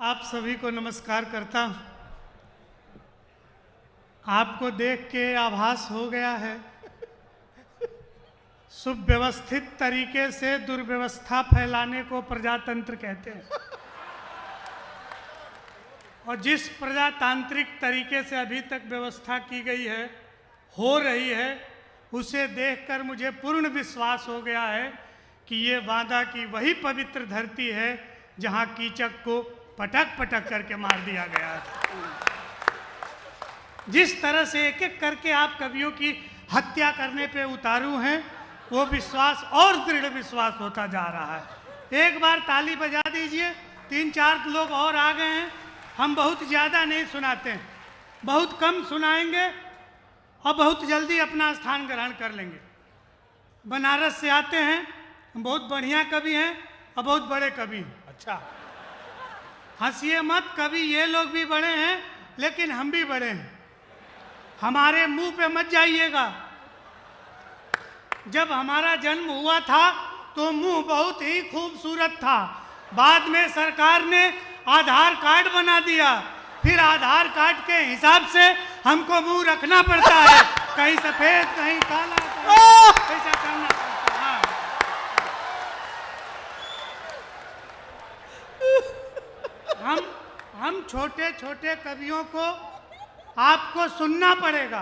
आप सभी को नमस्कार करता हूँ। आपको देख के आभास हो गया है सुव्यवस्थित तरीके से दुर्व्यवस्था फैलाने को प्रजातंत्र कहते हैं। और जिस प्रजातांत्रिक तरीके से अभी तक व्यवस्था की गई है, हो रही है, उसे देखकर मुझे पूर्ण विश्वास हो गया है कि ये बांदा की वही पवित्र धरती है जहाँ कीचक को पटक पटक करके मार दिया गया था। जिस तरह से एक एक करके आप कवियों की हत्या करने पे उतारू हैं, वो विश्वास और दृढ़ विश्वास होता जा रहा है। एक बार ताली बजा दीजिए, 3-4 लोग और आ गए हैं। हम बहुत ज़्यादा नहीं सुनाते हैं, बहुत कम सुनाएंगे और बहुत जल्दी अपना स्थान ग्रहण कर लेंगे। बनारस से आते हैं, बहुत बढ़िया कवि हैं और बहुत बड़े कवि हैं। अच्छा, हंसिए मत, कवि ये लोग भी बड़े हैं लेकिन हम भी बड़े हैं। हमारे मुंह पे मत जाइएगा। जब हमारा जन्म हुआ था तो मुंह बहुत ही खूबसूरत था। बाद में सरकार ने आधार कार्ड बना दिया, फिर आधार कार्ड के हिसाब से हमको मुंह रखना पड़ता है, कहीं सफेद कहीं काला, ऐसा करना पड़ता है। हम छोटे छोटे कवियों को आपको सुनना पड़ेगा,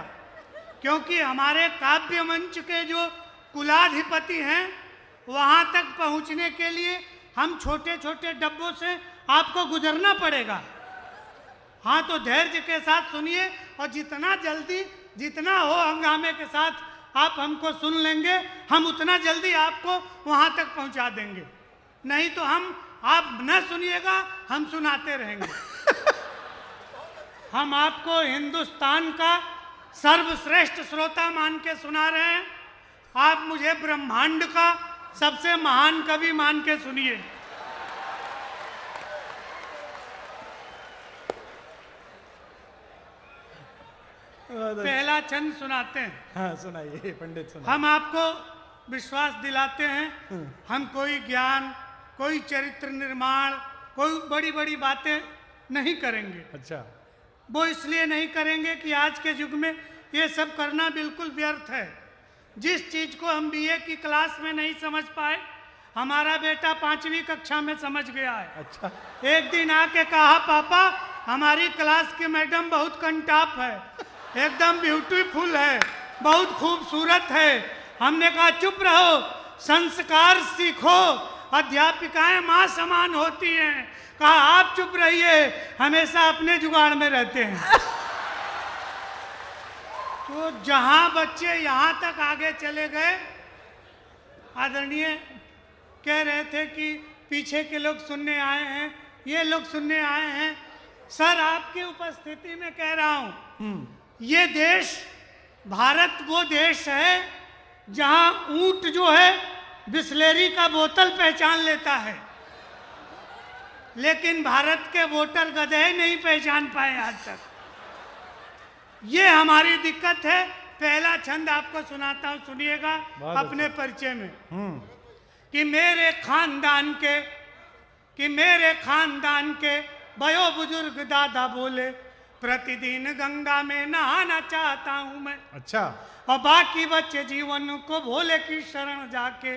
क्योंकि हमारे काव्य मंच के जो कुलाधिपति हैं, वहाँ तक पहुँचने के लिए हम छोटे छोटे डब्बों से आपको गुजरना पड़ेगा। हाँ, तो धैर्य के साथ सुनिए और जितना जल्दी जितना हो हंगामे के साथ आप हमको सुन लेंगे, हम उतना जल्दी आपको वहाँ तक पहुँचा देंगे। नहीं तो आप न सुनिएगा, हम सुनाते रहेंगे। हम आपको हिंदुस्तान का सर्वश्रेष्ठ श्रोता मान के सुना रहे हैं। आप मुझे ब्रह्मांड का सबसे महान कवि मान के सुनिए। पहला छंद सुनाते हैं। हाँ, सुनाइए पंडित, सुनाइए। हम आपको विश्वास दिलाते हैं, हम कोई ज्ञान, कोई चरित्र निर्माण, कोई बड़ी बड़ी बातें नहीं करेंगे। अच्छा, वो इसलिए नहीं करेंगे कि आज के युग में ये सब करना बिल्कुल व्यर्थ है। जिस चीज को हम बीए की क्लास में नहीं समझ पाए, हमारा बेटा 5वीं कक्षा में समझ गया है। अच्छा, एक दिन आके कहा, पापा हमारी क्लास की मैडम बहुत कंटाप है, एकदम ब्यूटीफुल है, बहुत खूबसूरत है। हमने कहा चुप रहो, संस्कार सीखो, अध्यापिकाएं माँ समान होती हैं। कहा आप चुप रहिए, हमेशा अपने जुगाड़ में रहते हैं। तो जहां बच्चे यहां तक आगे चले गए, आदरणीय कह रहे थे कि पीछे के लोग सुनने आए हैं, ये लोग सुनने आए हैं। सर, आपकी उपस्थिति में कह रहा हूं, ये देश, भारत वो देश है जहां ऊंट जो है बिस्लेरी का बोतल पहचान लेता है, लेकिन भारत के वोटर गधे नहीं पहचान पाए आज तक। ये हमारी दिक्कत है। पहला छंद आपको सुनाता हूं, सुनिएगा अपने परिचय में। कि मेरे खानदान के बयो बुजुर्ग दादा बोले, प्रतिदिन गंगा में नहाना चाहता हूं मैं। अच्छा, और बाकी बच्चे जीवन को भोले की शरण जाके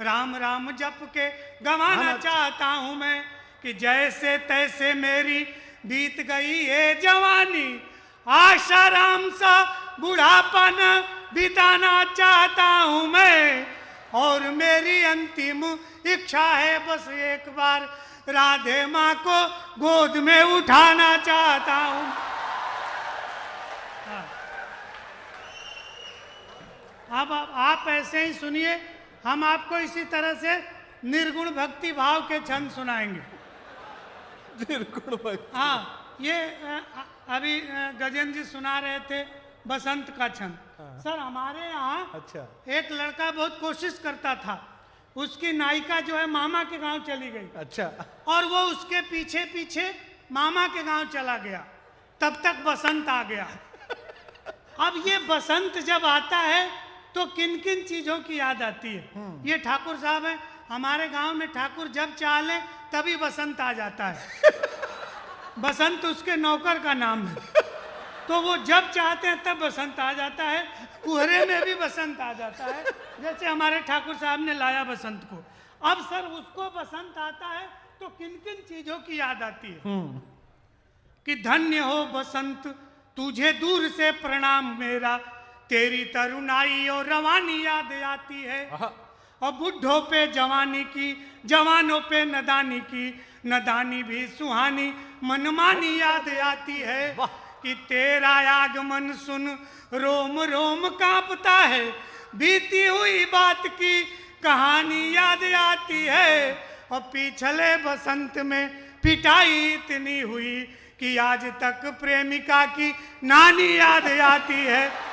राम राम जप के गंवाना चाहता हूं मैं। कि जैसे तैसे मेरी बीत गई ये जवानी, आशाराम सा बुढ़ापन बिताना चाहता हूं मैं। और मेरी अंतिम इच्छा है बस एक बार राधे माँ को गोद में उठाना चाहता हूं। अब आप ऐसे ही सुनिए, हम आपको इसी तरह से निर्गुण भक्ति भाव के छंद सुनाएंगे। निर्गुण भक्ति। हाँ, ये अभी गजेंद्र जी सुना रहे थे बसंत का छंद। सर, हमारे यहाँ अच्छा, एक लड़का बहुत कोशिश करता था, उसकी नायिका जो है मामा के गांव चली गई। अच्छा, और वो उसके पीछे पीछे मामा के गांव चला गया, तब तक बसंत आ गया। अब ये बसंत जब आता है तो किन किन चीजों की याद आती है? ये ठाकुर साहब है, हमारे गांव में ठाकुर जब चाह ले तभी बसंत आ जाता है। बसंत उसके नौकर का नाम है। तो वो जब चाहते हैं तब बसंत आ जाता है, कुहरे में भी बसंत आ जाता है। जैसे हमारे ठाकुर साहब ने लाया बसंत को। अब सर उसको बसंत आता है तो किन किन चीजों की याद आती है कि धन्य हो बसंत तुझे दूर से प्रणाम मेरा, तेरी तरुणाई और रवानी याद आती है। और बुढ़ों पे जवानी की, जवानों पे नदानी की, नदानी भी सुहानी मनमानी याद आती है। कि तेरा आगमन सुन रोम रोम कांपता है, बीती हुई बात की कहानी याद आती है। और पिछले बसंत में पिटाई इतनी हुई कि आज तक प्रेमिका की नानी याद आती है।